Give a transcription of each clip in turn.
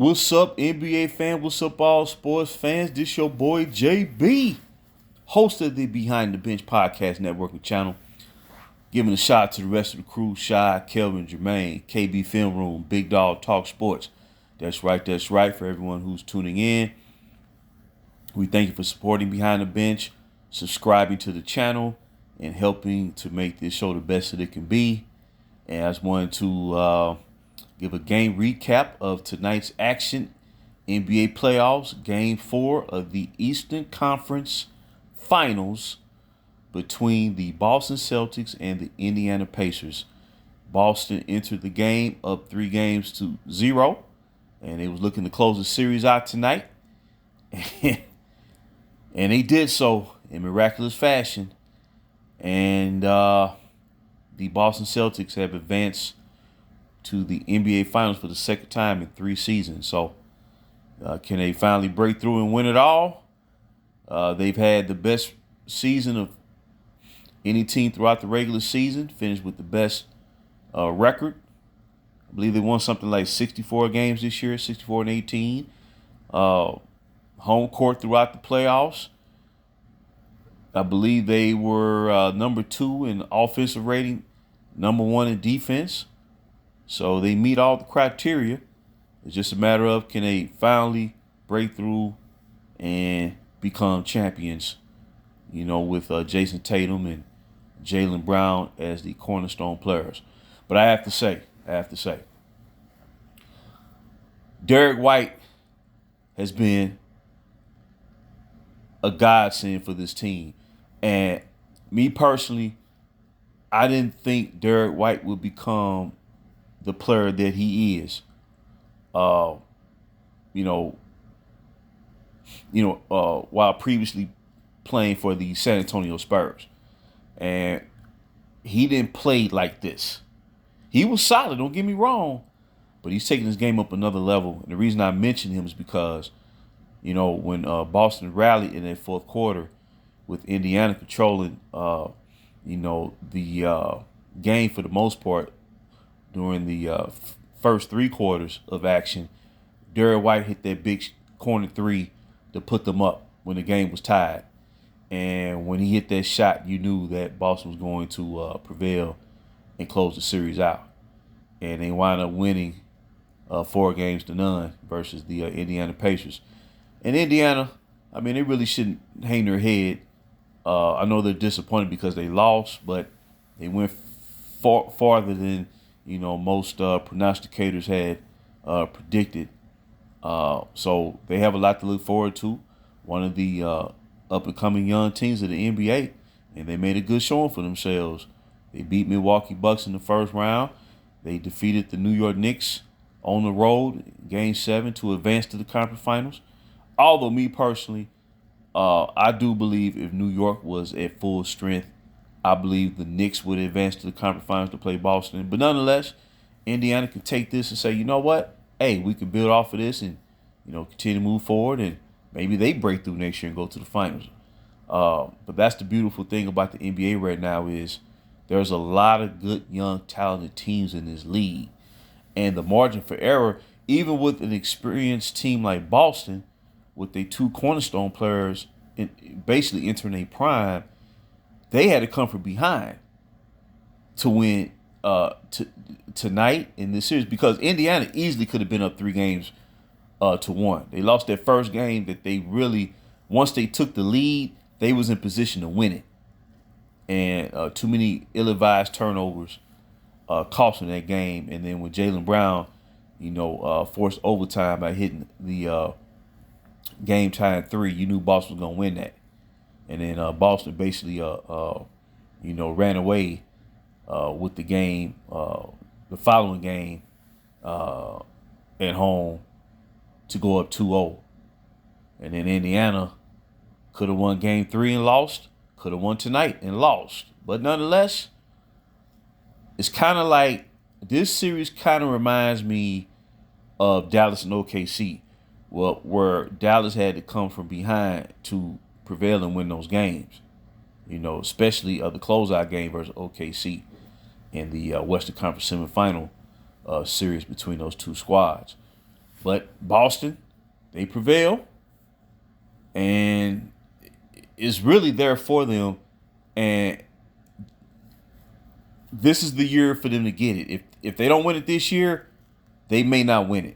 What's up, NBA fan? What's up, all sports fans? This your boy JB, host of the Behind the Bench Podcast Networking channel. Giving a shout out to the rest of the crew: Shy, Kelvin, Jermaine, KB Film Room, Big Dog Talk Sports. That's right. For everyone who's tuning in, we thank you for supporting Behind the Bench, subscribing to the channel, and helping to make this show the best that it can be. And I just wanted to give a game recap of tonight's action. NBA playoffs, game 4 of the Eastern Conference Finals between the Boston Celtics and the Indiana Pacers. Boston entered the game up 3-0, and they was looking to close the series out tonight. And they did so in miraculous fashion. And the Boston Celtics have advanced to the NBA Finals for the second time in 3 seasons. So can they finally break through and win it all? They've had the best season of any team throughout the regular season, finished with the best record. I believe they won something like 64 games this year, 64-18. Home court throughout the playoffs. I believe they were number 2 in offensive rating, number 1 in defense. So they meet all the criteria. It's just a matter of, can they finally break through and become champions, with Jayson Tatum and Jaylen Brown as the cornerstone players. But I have to say, Derrick White has been a godsend for this team. And me personally, I didn't think Derrick White would become the player that he is. While previously playing for the San Antonio Spurs. And he didn't play like this. He was solid, don't get me wrong, but he's taking his game up another level. And the reason I mention him is because, when Boston rallied in that fourth quarter with Indiana controlling, the game for the most part during the first 3 quarters of action, Derrick White hit that big corner 3 to put them up when the game was tied. And when he hit that shot, you knew that Boston was going to prevail and close the series out. And they wound up winning 4-0 versus the Indiana Pacers. And Indiana, they really shouldn't hang their head. I know they're disappointed because they lost, but they went farther than most prognosticators had predicted. So they have a lot to look forward to. One of the up-and-coming young teams of the NBA, and they made a good showing for themselves. They beat Milwaukee Bucks in the first round. They defeated the New York Knicks on the road, Game 7, to advance to the conference finals. Although me personally, I do believe if New York was at full strength, I believe the Knicks would advance to the conference finals to play Boston. But nonetheless, Indiana can take this and say, you know what? Hey, we can build off of this and, continue to move forward, and maybe they break through next year and go to the finals. But that's the beautiful thing about the NBA right now is there's a lot of good, young, talented teams in this league. And the margin for error, even with an experienced team like Boston, with their 2 cornerstone players basically entering their prime, they had to come from behind to win tonight in this series, because Indiana easily could have been up 3-1. They lost their first game that they really, once they took the lead, they was in position to win it. And too many ill-advised turnovers cost them that game. And then when Jaylen Brown, forced overtime by hitting the game tying 3, you knew Boston was going to win that. And then Boston basically, ran away with the game, the following game at home to go up 2-0. And then Indiana could have won Game 3 and lost, could have won tonight and lost. But nonetheless, it's kind of like this series kind of reminds me of Dallas and OKC, where Dallas had to come from behind to prevail and win those games, especially the closeout game versus OKC in the Western Conference semifinal series between those two squads. But Boston, they prevail, and it's really there for them. And this is the year for them to get it. If they don't win it this year, they may not win it.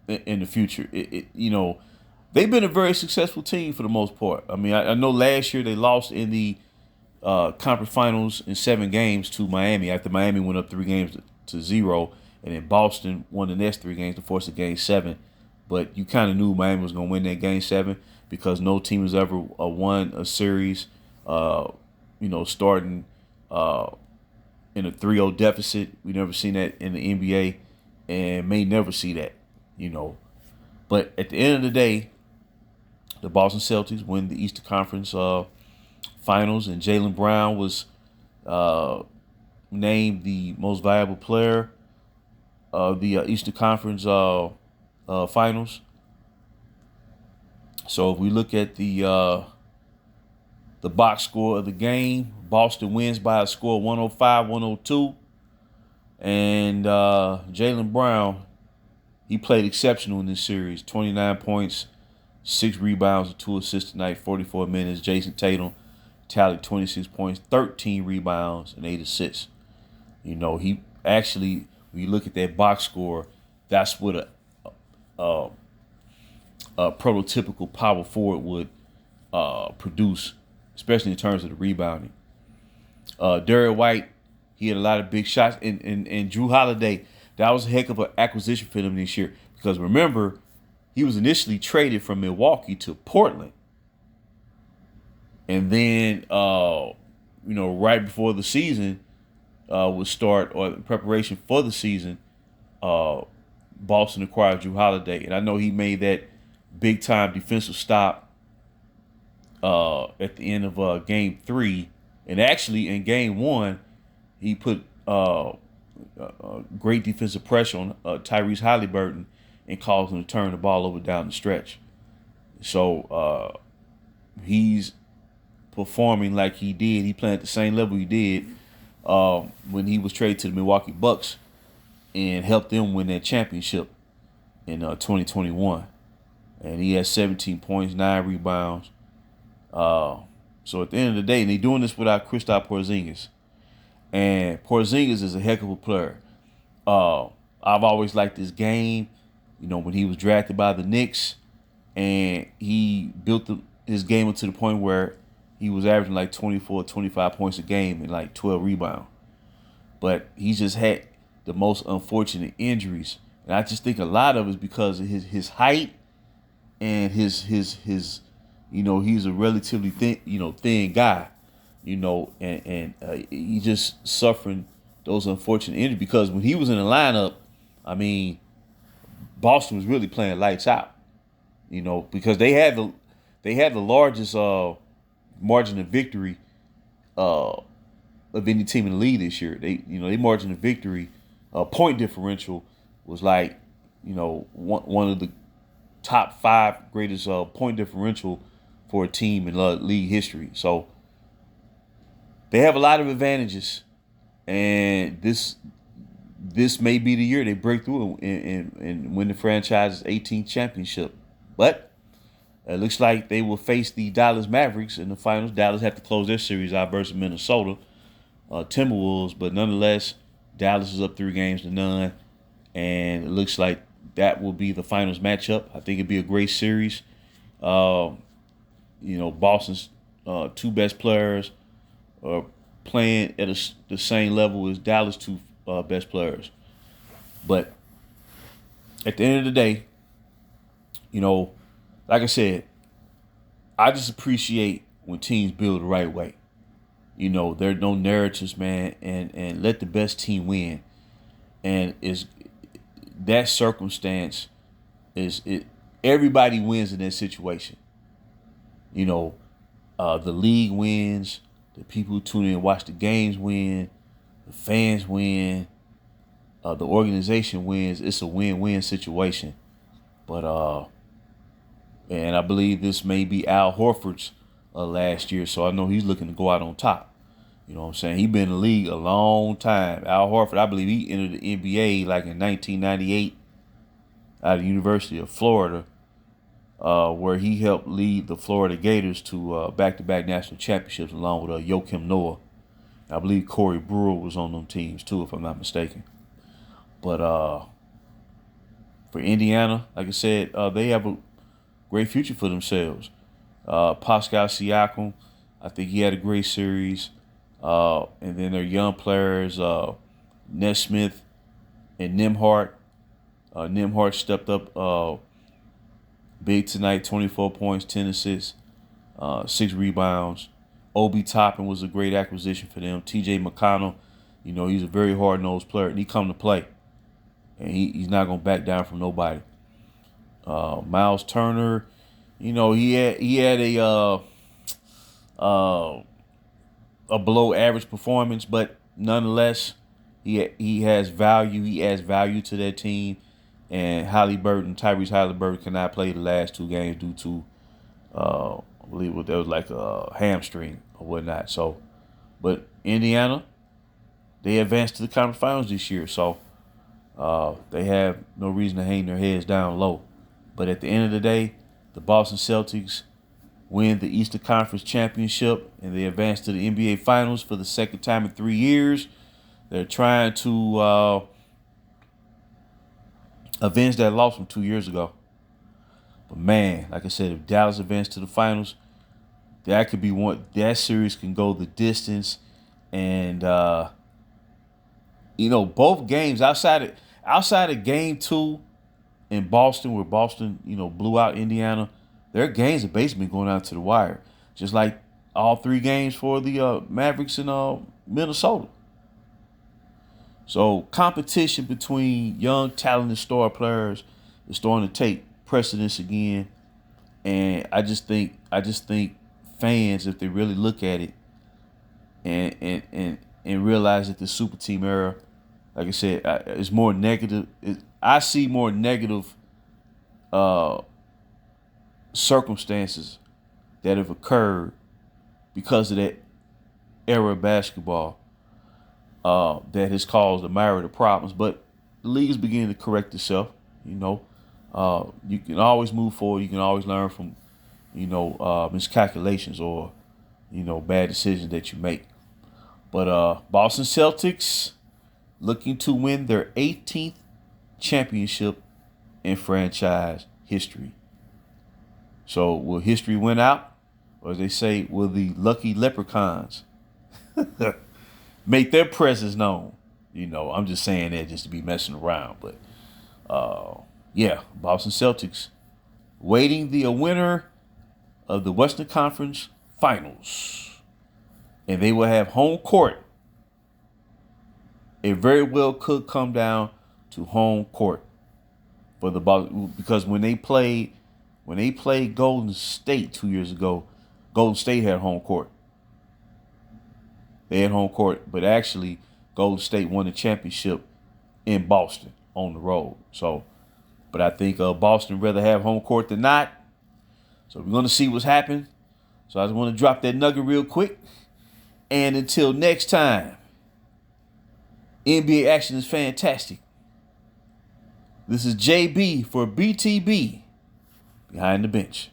In the future, they've been a very successful team for the most part. I mean, I know last year they lost in the conference finals in 7 games to Miami after Miami went up 3-0, and then Boston won the next 3 games to force a game 7. But you kind of knew Miami was going to win that game 7 because no team has ever won a series, starting in a 3-0 deficit. We never seen that in the NBA and may never see that, But at the end of the day, the Boston Celtics win the Eastern Conference Finals, and Jaylen Brown was named the most valuable player of the Eastern Conference Finals. So if we look at the box score of the game, Boston wins by a score of 105-102. And Jaylen Brown, he played exceptional in this series. 29 points, 6 rebounds, and 2 assists tonight, 44 minutes. Jayson Tatum tallied 26 points, 13 rebounds, and 8 assists. He actually, when you look at that box score, that's what a prototypical power forward would produce, especially in terms of the rebounding. Derrick White, he had a lot of big shots. And Jrue Holiday, that was a heck of an acquisition for them this year. Because remember, he was initially traded from Milwaukee to Portland. And then, right before the season would start, or preparation for the season, Boston acquired Jrue Holiday. And I know he made that big-time defensive stop at the end of Game 3. And actually, in Game 1, he put great defensive pressure on Tyrese Halliburton and caused him to turn the ball over down the stretch. So he's performing like he did. He playing at the same level he did when he was traded to the Milwaukee Bucks and helped them win that championship in 2021. And he has 17 points, 9 rebounds. So at the end of the day, and they're doing this without Kristaps Porzingis. And Porzingis is a heck of a player. I've always liked this game. When he was drafted by the Knicks, and he built his game up to the point where he was averaging like 24, 25 points a game and like 12 rebounds. But he's just had the most unfortunate injuries. And I just think a lot of it is because of his height and his he's a relatively thin guy, and he just suffering those unfortunate injuries because when he was in the lineup, I mean, Boston was really playing lights out, because they had the largest margin of victory of any team in the league this year. They margin of victory, point differential was like, one of the top 5 greatest point differential for a team in league history. So they have a lot of advantages, and this may be the year they break through and win the franchise's 18th championship. But it looks like they will face the Dallas Mavericks in the finals. Dallas have to close their series out versus Minnesota Timberwolves, but nonetheless, Dallas is up 3-0, and it looks like that will be the finals matchup. I think it'd be a great series. Boston's 2 best players are playing at the same level as Dallas' 2 best players. But at the end of the day, like I said, I just appreciate when teams build the right way. There are no narratives, man, and let the best team win. And that circumstance is it. Everybody wins in that situation. The league wins. The people who tune in and watch the games win. The fans win. The organization wins. It's a win-win situation. But and I believe this may be Al Horford's last year, so I know he's looking to go out on top. You know what I'm saying? He been in the league a long time. Al Horford, I believe he entered the NBA like in 1998 out of the University of Florida, where he helped lead the Florida Gators to back-to-back national championships along with Joakim Noah. I believe Corey Brewer was on them teams too, if I'm not mistaken. But for Indiana, like I said, they have a great future for themselves. Pascal Siakam, I think he had a great series. And then their young players, Nesmith and Nembhard. Nembhard stepped up big tonight, 24 points, 10 assists, 6 rebounds. Obi Toppin was a great acquisition for them. TJ McConnell, he's a very hard-nosed player, and he come to play. And he's not going to back down from nobody. Miles Turner, he had a below average performance, but nonetheless, he has value. He adds value to that team. And Tyrese Halliburton cannot play the last 2 games due to, I believe there was like a hamstring or whatnot. So, but Indiana, they advanced to the conference finals this year. So, they have no reason to hang their heads down low. But at the end of the day, the Boston Celtics win the Eastern Conference Championship, and they advance to the NBA Finals for the second time in 3 years. They're trying to avenge that loss from 2 years ago. But man, like I said, if Dallas advances to the finals, that could be one. That series can go the distance, and both games outside of Game 2 in Boston, where Boston blew out Indiana, their games have basically been going out to the wire, just like all 3 games for the Mavericks and Minnesota. So competition between young, talented star players is starting to take precedence again, and I just think fans, if they really look at it and realize that the super team era, like I said, is more negative. I see more negative circumstances that have occurred because of that era of basketball that has caused a myriad of problems. But the league is beginning to correct itself. You can always move forward. You can always learn from, miscalculations or, bad decisions that you make. But Boston Celtics looking to win their 18th championship in franchise history. So will history win out? Or as they say, will the lucky leprechauns make their presence known? I'm just saying that just to be messing around. But, Boston Celtics waiting the winner of the Western Conference Finals. And they will have home court. It very well could come down to home court for the Boston, because when they played Golden State 2 years ago, Golden State had home court. They had home court, but actually Golden State won the championship in Boston on the road. So, but I think Boston rather have home court than not. So we're going to see what's happening. So I just want to drop that nugget real quick. And until next time, NBA action is fantastic. This is JB for BTB, Behind the Bench.